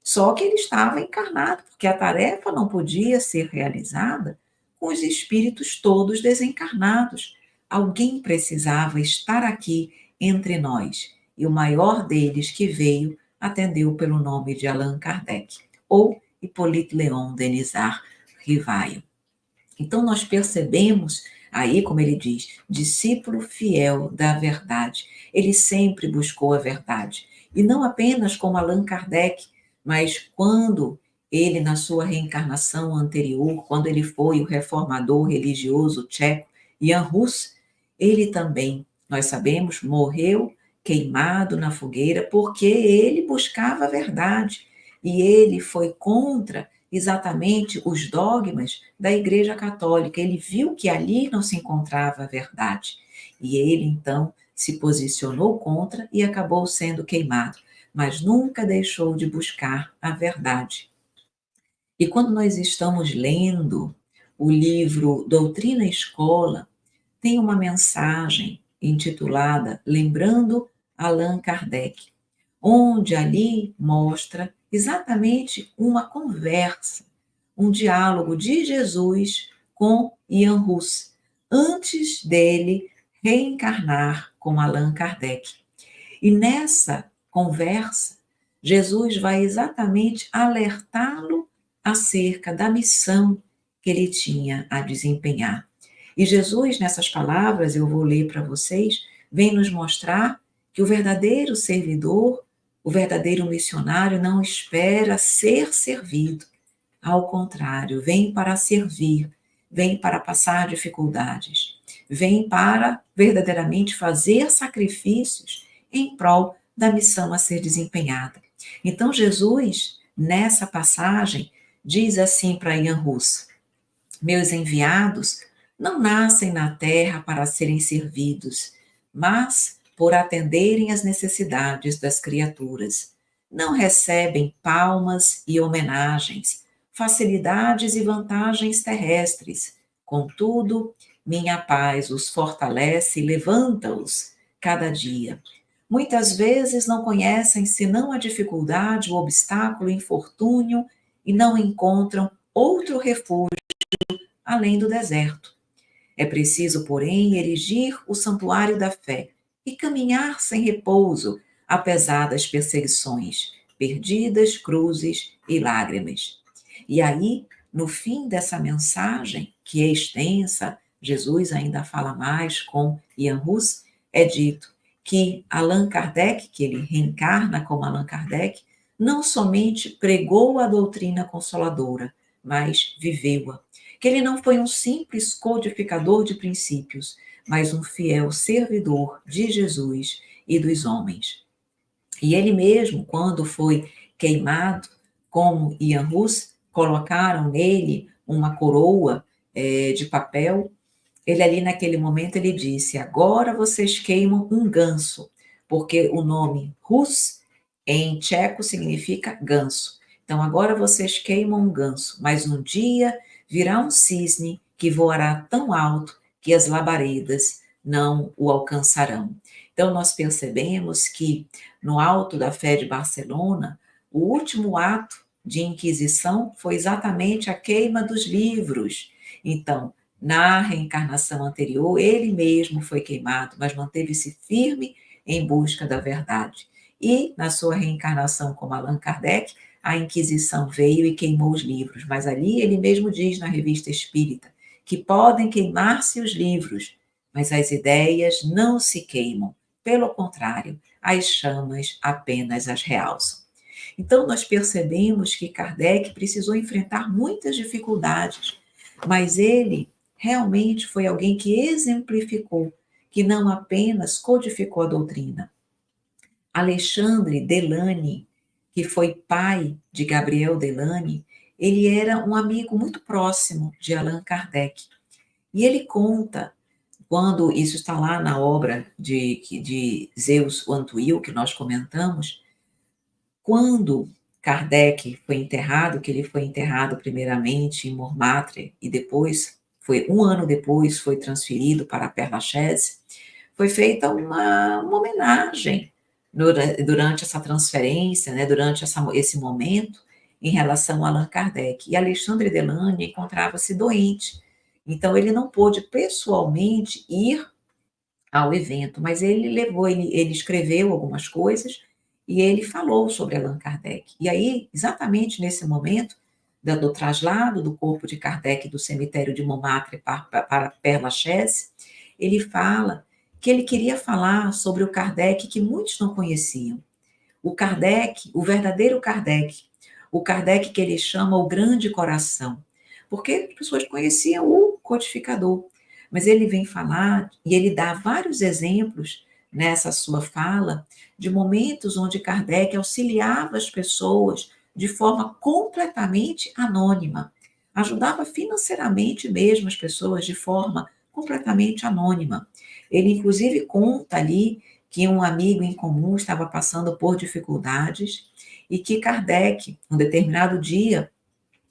Só que ele estava encarnado, porque a tarefa não podia ser realizada com os espíritos todos desencarnados. Alguém precisava estar aqui entre nós, e o maior deles que veio atendeu pelo nome de Allan Kardec, ou Hippolyte Léon Denisard Rivaio. Então, nós percebemos aí, como ele diz, discípulo fiel da verdade. Ele sempre buscou a verdade. E não apenas como Allan Kardec, mas quando ele, na sua reencarnação anterior, quando ele foi o reformador religioso tcheco Jan Hus, ele também, nós sabemos, morreu queimado na fogueira porque ele buscava a verdade. E ele foi contra exatamente os dogmas da Igreja Católica. Ele viu que ali não se encontrava a verdade. E ele, então, se posicionou contra e acabou sendo queimado, mas nunca deixou de buscar a verdade. E quando nós estamos lendo o livro Doutrina e Escola, tem uma mensagem intitulada Lembrando Allan Kardec, onde ali mostra exatamente uma conversa, um diálogo de Jesus com Jan Hus, antes dele reencarnar como Allan Kardec. E nessa conversa, Jesus vai exatamente alertá-lo acerca da missão que ele tinha a desempenhar. E Jesus, nessas palavras, eu vou ler para vocês, vem nos mostrar que o verdadeiro servidor, o verdadeiro missionário não espera ser servido. Ao contrário, vem para servir, vem para passar dificuldades, vem para verdadeiramente fazer sacrifícios em prol da missão a ser desempenhada. Então, Jesus, nessa passagem, diz assim para Jan Hus: meus enviados não nascem na terra para serem servidos, mas por atenderem às necessidades das criaturas. Não recebem palmas e homenagens, facilidades e vantagens terrestres. Contudo, minha paz os fortalece e levanta-os cada dia. Muitas vezes não conhecem senão a dificuldade, o obstáculo, o infortúnio e não encontram outro refúgio além do deserto. É preciso, porém, erigir o santuário da fé e caminhar sem repouso, apesar das perseguições, perdidas, cruzes e lágrimas. E aí, no fim dessa mensagem, que é extensa, Jesus ainda fala mais com Jan Hus, é dito que Allan Kardec, que ele reencarna como Allan Kardec, não somente pregou a doutrina consoladora, mas viveu-a. Que ele não foi um simples codificador de princípios, mas um fiel servidor de Jesus e dos homens. E ele mesmo, quando foi queimado, como Jan Hus, colocaram nele uma coroa de papel. Ele ali naquele momento ele disse: agora vocês queimam um ganso, porque o nome Hus Em tcheco significa ganso. Então agora vocês queimam um ganso, mas um dia virá um cisne que voará tão alto que as labaredas não o alcançarão. Então nós percebemos que no Alto da Fé de Barcelona, o último ato de inquisição foi exatamente a queima dos livros. Então, na reencarnação anterior, ele mesmo foi queimado, mas manteve-se firme em busca da verdade. E, na sua reencarnação como Allan Kardec, a Inquisição veio e queimou os livros, mas ali ele mesmo diz na Revista Espírita que podem queimar-se os livros, mas as ideias não se queimam. Pelo contrário, as chamas apenas as realçam. Então, nós percebemos que Kardec precisou enfrentar muitas dificuldades, mas ele realmente foi alguém que exemplificou, que não apenas codificou a doutrina. Alexandre Delany, que foi pai de Gabriel Delany, ele era um amigo muito próximo de Allan Kardec. E ele conta, quando isso está lá na obra de Zeus o Antuil, que nós comentamos, quando Kardec foi enterrado, que ele foi enterrado primeiramente em Montmartre e depois, foi um ano depois, foi transferido para Père-Lachaise, foi feita uma homenagem durante essa transferência, né, durante esse momento, em relação a Allan Kardec. E Alexandre Delany encontrava-se doente, então ele não pôde pessoalmente ir ao evento, mas ele levou, ele escreveu algumas coisas e ele falou sobre Allan Kardec. E aí, exatamente nesse momento do traslado do corpo de Kardec do cemitério de Montmartre para Père-Lachaise, ele fala que ele queria falar sobre o Kardec que muitos não conheciam. O Kardec, o verdadeiro Kardec, o Kardec que ele chama o grande coração, porque as pessoas conheciam o codificador, mas ele vem falar e ele dá vários exemplos nessa sua fala de momentos onde Kardec auxiliava as pessoas de forma completamente anônima, ajudava financeiramente mesmo as pessoas de forma completamente anônima. Ele inclusive conta ali que um amigo em comum estava passando por dificuldades e que Kardec, um determinado dia,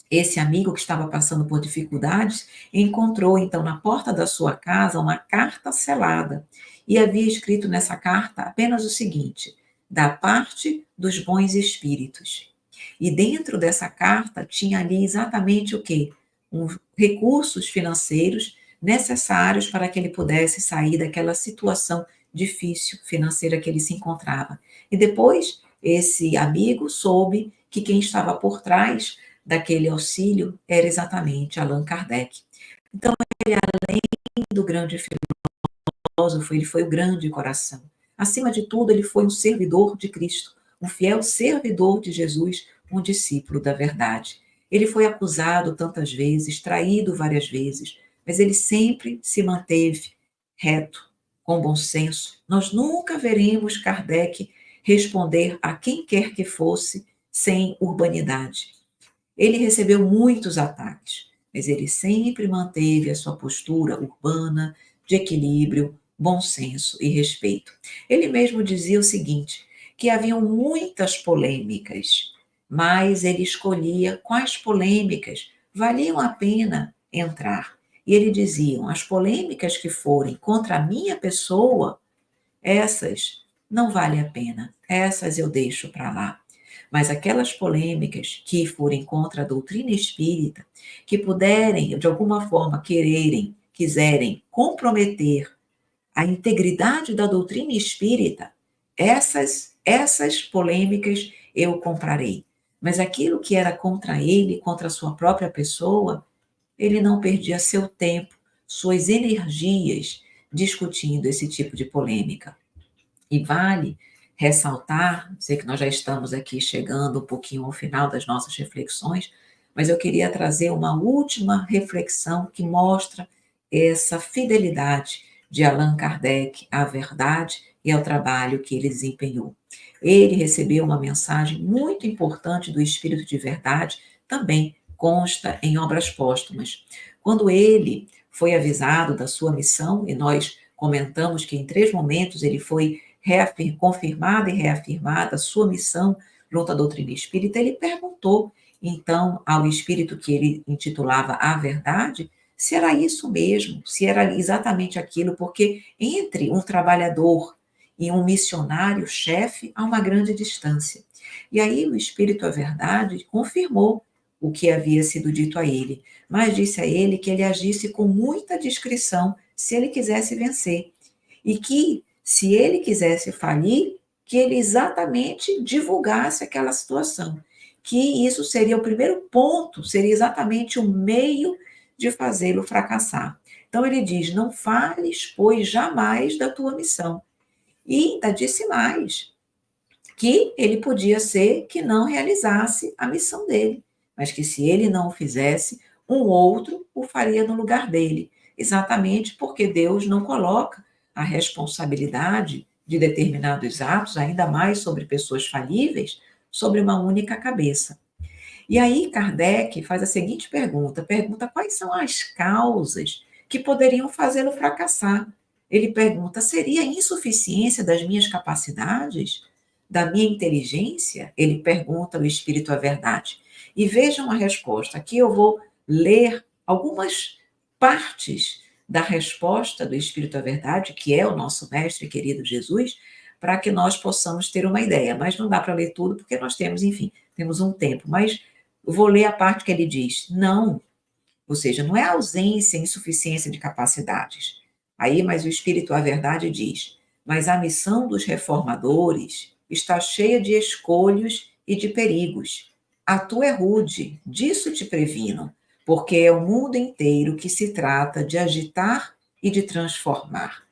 esse amigo que estava passando por dificuldades, encontrou então na porta da sua casa uma carta selada e havia escrito nessa carta apenas o seguinte: da parte dos bons espíritos. E dentro dessa carta tinha ali exatamente o quê? Recursos financeiros necessários para que ele pudesse sair daquela situação difícil financeira que ele se encontrava. E depois, esse amigo soube que quem estava por trás daquele auxílio era exatamente Allan Kardec. Então, ele, além do grande filósofo, ele foi o grande coração. Acima de tudo, ele foi um servidor de Cristo, um fiel servidor de Jesus, um discípulo da verdade. Ele foi acusado tantas vezes, traído várias vezes, mas ele sempre se manteve reto, com bom senso. Nós nunca veremos Kardec responder a quem quer que fosse sem urbanidade. Ele recebeu muitos ataques, mas ele sempre manteve a sua postura urbana, de equilíbrio, bom senso e respeito. Ele mesmo dizia o seguinte, que haviam muitas polêmicas, mas ele escolhia quais polêmicas valiam a pena entrar. E ele dizia, as polêmicas que forem contra a minha pessoa, essas não valem a pena, essas eu deixo para lá. Mas aquelas polêmicas que forem contra a doutrina espírita, que puderem, de alguma forma, quiserem comprometer a integridade da doutrina espírita, essas polêmicas eu comprarei. Mas aquilo que era contra ele, contra a sua própria pessoa, ele não perdia seu tempo, suas energias discutindo esse tipo de polêmica. E vale ressaltar, sei que nós já estamos aqui chegando um pouquinho ao final das nossas reflexões, mas eu queria trazer uma última reflexão que mostra essa fidelidade de Allan Kardec à verdade e ao trabalho que ele desempenhou. Ele recebeu uma mensagem muito importante do Espírito de Verdade, também consta em obras póstumas. Quando ele foi avisado da sua missão, e nós comentamos que em 3 momentos ele foi confirmada e reafirmada a sua missão junto à doutrina espírita, ele perguntou, então, ao espírito que ele intitulava A Verdade, se era isso mesmo, se era exatamente aquilo, porque entre um trabalhador e um missionário-chefe há uma grande distância. E aí o Espírito, a Verdade, confirmou o que havia sido dito a ele, mas disse a ele que ele agisse com muita discrição se ele quisesse vencer, e que, se ele quisesse falir, que ele exatamente divulgasse aquela situação, que isso seria o primeiro ponto, seria exatamente o meio de fazê-lo fracassar. Então ele diz: não fales, pois, jamais da tua missão. E ainda disse mais, que ele podia ser que não realizasse a missão dele, mas que se ele não o fizesse, um outro o faria no lugar dele, exatamente porque Deus não coloca a responsabilidade de determinados atos, ainda mais sobre pessoas falíveis, sobre uma única cabeça. E aí Kardec faz a seguinte pergunta quais são as causas que poderiam fazê-lo fracassar. Ele pergunta: seria a insuficiência das minhas capacidades? Da minha inteligência? Ele pergunta ao Espírito a Verdade. E vejam a resposta. Aqui eu vou ler algumas partes da resposta do Espírito à Verdade, que é o nosso mestre querido Jesus, para que nós possamos ter uma ideia. Mas não dá para ler tudo, porque nós temos, enfim, temos um tempo. Mas vou ler a parte que ele diz: não, ou seja, não é ausência, insuficiência de capacidades. Aí, mas o Espírito, a Verdade, diz: mas a missão dos reformadores está cheia de escolhos e de perigos. A tua é rude, disso te previno, porque é o mundo inteiro que se trata de agitar e de transformar.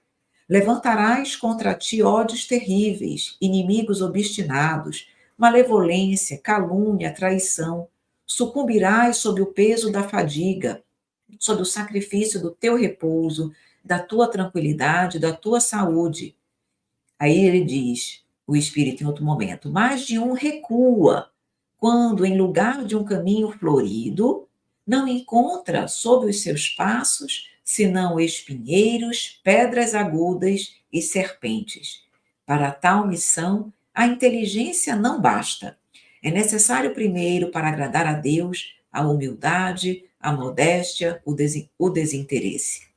Levantarás contra ti ódios terríveis, inimigos obstinados, malevolência, calúnia, traição. Sucumbirás sob o peso da fadiga, sob o sacrifício do teu repouso, da tua tranquilidade, da tua saúde. Aí ele diz, o Espírito em outro momento: mais de um recua, quando em lugar de um caminho florido, não encontra sob os seus passos senão espinheiros, pedras agudas e serpentes. Para tal missão, a inteligência não basta. É necessário primeiro, para agradar a Deus, a humildade, a modéstia, o desinteresse.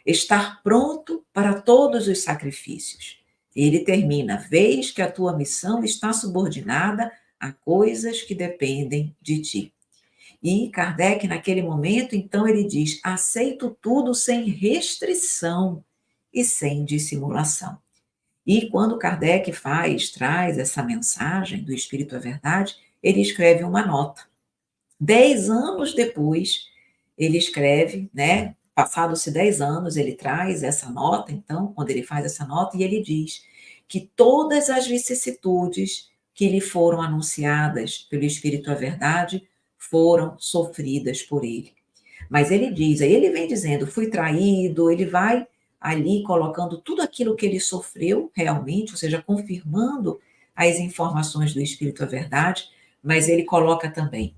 Estar pronto para todos os sacrifícios. Ele termina: vês que a tua missão está subordinada a coisas que dependem de ti. E Kardec, naquele momento, então, ele diz: aceito tudo sem restrição e sem dissimulação. E quando Kardec traz essa mensagem do Espírito à Verdade, ele escreve uma nota. 10 anos depois, ele escreve, né? Passados-se 10 anos, ele traz essa nota, então, quando ele faz essa nota, e ele diz que todas as vicissitudes que lhe foram anunciadas pelo Espírito à Verdade foram sofridas por ele. Mas ele diz, aí ele vem dizendo: fui traído, ele vai ali colocando tudo aquilo que ele sofreu realmente, ou seja, confirmando as informações do Espírito à Verdade, mas ele coloca também: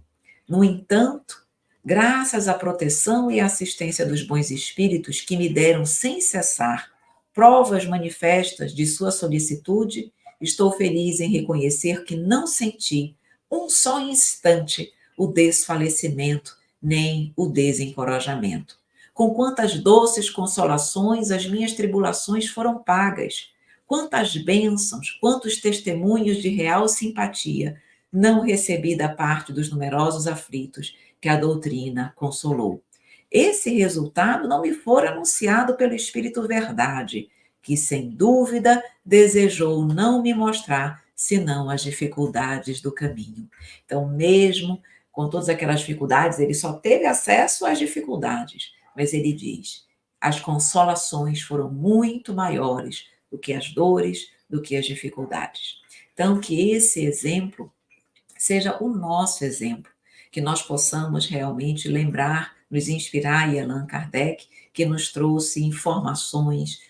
no entanto, graças à proteção e assistência dos bons espíritos que me deram sem cessar provas manifestas de sua solicitude, estou feliz em reconhecer que não senti um só instante o desfalecimento nem o desencorajamento. Com quantas doces consolações as minhas tribulações foram pagas, quantas bênçãos, quantos testemunhos de real simpatia não recebi da parte dos numerosos aflitos que a doutrina consolou. Esse resultado não me fora anunciado pelo Espírito Verdade, que sem dúvida desejou não me mostrar senão as dificuldades do caminho. Então, mesmo com todas aquelas dificuldades, ele só teve acesso às dificuldades, mas ele diz: as consolações foram muito maiores do que as dores, do que as dificuldades. Então, que esse exemplo seja o nosso exemplo, que nós possamos realmente lembrar, nos inspirar em Allan Kardec, que nos trouxe informações,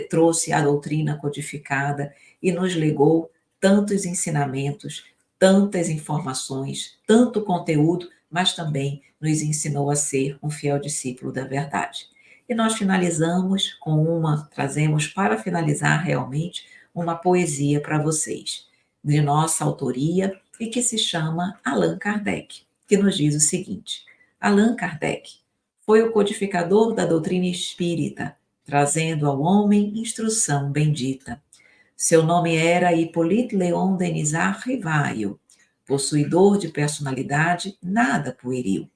trouxe a doutrina codificada e nos legou tantos ensinamentos, tantas informações, tanto conteúdo, mas também nos ensinou a ser um fiel discípulo da verdade. E nós finalizamos trazemos para finalizar realmente uma poesia para vocês, de nossa autoria e que se chama Allan Kardec, que nos diz o seguinte: Allan Kardec foi o codificador da doutrina espírita, trazendo ao homem instrução bendita. Seu nome era Hippolyte Léon Denisard Rivaio, possuidor de personalidade nada pueril.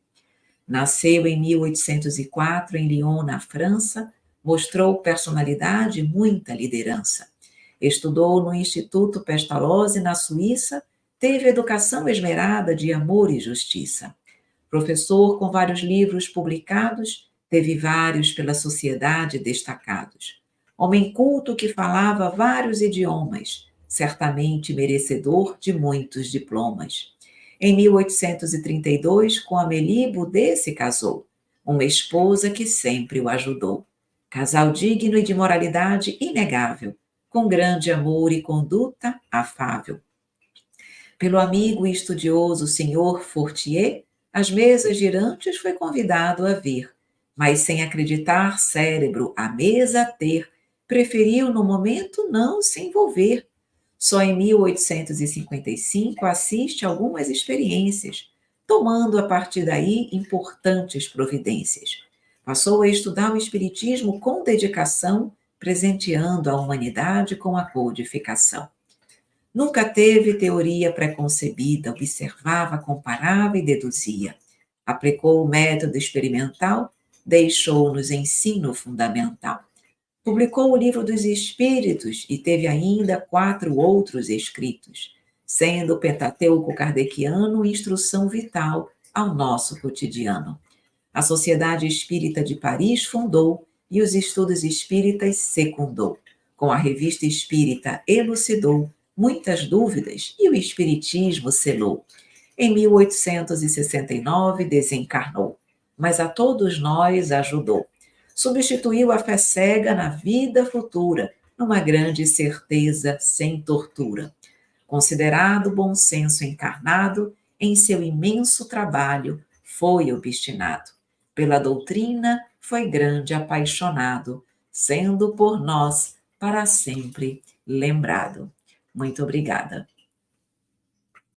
Nasceu em 1804 em Lyon, na França, mostrou personalidade e muita liderança. Estudou no Instituto Pestalozzi, na Suíça, teve educação esmerada de amor e justiça. Professor com vários livros publicados, teve vários pela sociedade destacados. Homem culto que falava vários idiomas, certamente merecedor de muitos diplomas. Em 1832, com Amélie Boudet se casou, uma esposa que sempre o ajudou. Casal digno e de moralidade inegável, com grande amor e conduta afável. Pelo amigo e estudioso Sr. Fortier, às mesas girantes foi convidado a vir, mas sem acreditar cérebro à mesa ter, preferiu no momento não se envolver. Só em 1855 assiste a algumas experiências, tomando a partir daí importantes providências. Passou a estudar o Espiritismo com dedicação, presenteando a humanidade com a codificação. Nunca teve teoria preconcebida, observava, comparava e deduzia. Aplicou o método experimental, deixou-nos ensino fundamental. Publicou o Livro dos Espíritos e teve ainda 4 outros escritos, sendo o Pentateuco kardeciano instrução vital ao nosso cotidiano. A Sociedade Espírita de Paris fundou e os estudos espíritas secundou. Com a Revista Espírita elucidou muitas dúvidas e o Espiritismo selou. Em 1869 desencarnou, mas a todos nós ajudou. Substituiu a fé cega na vida futura, numa grande certeza sem tortura. Considerado bom senso encarnado, em seu imenso trabalho foi obstinado. Pela doutrina foi grande apaixonado, sendo por nós para sempre lembrado. Muito obrigada.